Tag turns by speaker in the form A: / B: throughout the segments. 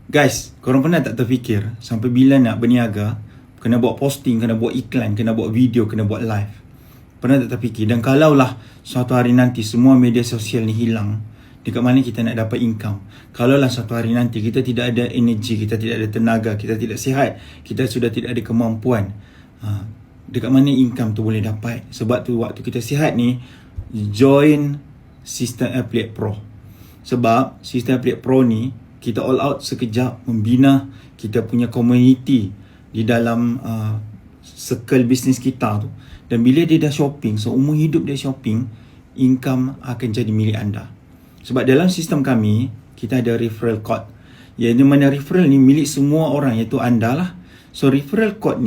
A: Guys, korang pernah tak terfikir sampai bila nak berniaga, kena buat posting, kena buat iklan, kena buat video, kena buat live? Pernah tak terfikir? Dan kalaulah suatu hari nanti semua media sosial ni hilang, dekat mana kita nak dapat income? Kalaulah suatu hari nanti kita tidak ada energi, kita tidak ada tenaga, kita tidak sihat, kita sudah tidak ada kemampuan, dekat mana income tu boleh dapat? Sebab tu waktu kita sihat ni, join Sistem Affiliate Pro. Sebab Sistem Affiliate Pro ni kita all out sekejap membina kita punya community di dalam circle bisnes kita tu. Dan bila dia dah shopping, seumur hidup dia shopping, income akan jadi milik anda. Sebab dalam sistem kami, kita ada referral code. Yang mana referral ni milik semua orang, iaitu anda lah. So referral code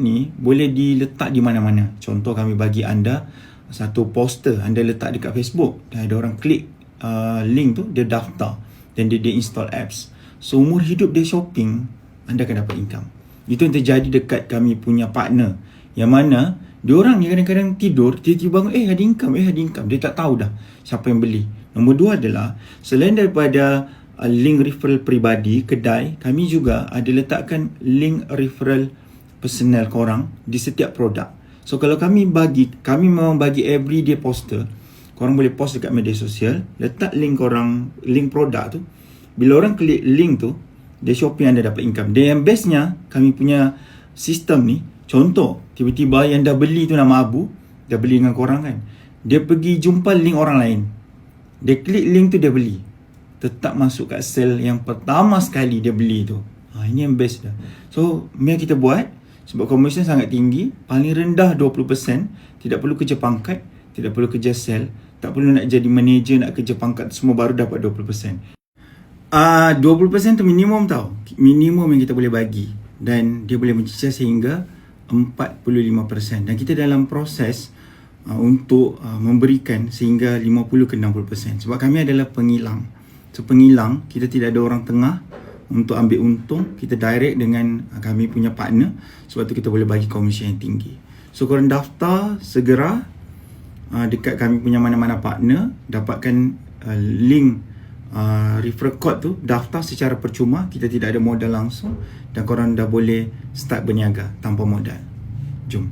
A: ni boleh diletak di mana-mana. Contoh kami bagi anda satu poster, anda letak dekat Facebook, dan ada orang klik link tu, dia daftar dan dia install apps. Seumur hidup dia shopping, anda akan dapat income. Itu yang terjadi dekat kami punya partner, yang mana diorang ni kadang-kadang tidur, tiba-tiba bangun, ada income. Dia tak tahu dah siapa yang beli. Nombor dua adalah, selain daripada link referral peribadi kedai, kami juga ada letakkan link referral personal korang di setiap produk. So kalau kami memang bagi everyday poster, korang boleh post dekat media sosial, letak link korang, link produk tu. Bila orang klik link tu, dia shopping, anda dapat income. Dan yang bestnya, kami punya sistem ni, contoh, tiba-tiba yang dah beli tu nama Abu, dah beli dengan korang kan, dia pergi jumpa link orang lain, dia klik link tu, dia beli, tetap masuk kat sale yang pertama sekali dia beli tu. Ini yang best dah. So, mari kita buat, sebab commission sangat tinggi, paling rendah 20%, tidak perlu kerja pangkat, tidak perlu kerja sale, tak perlu nak jadi manager, nak kerja pangkat, semua baru dapat 20%. 20% tu minimum tau. Minimum yang kita boleh bagi. Dan dia boleh mencicil sehingga 45%. Dan kita dalam proses untuk memberikan sehingga 50 ke 60%. Sebab kami adalah pengilang. So pengilang, kita tidak ada orang tengah untuk ambil untung. Kita direct dengan kami punya partner. Sebab tu kita boleh bagi komisen yang tinggi. So korang daftar segera dekat kami punya mana-mana partner, dapatkan link referral code tu, daftar secara percuma, kita tidak ada modal langsung, dan korang dah boleh start berniaga tanpa modal. Jom.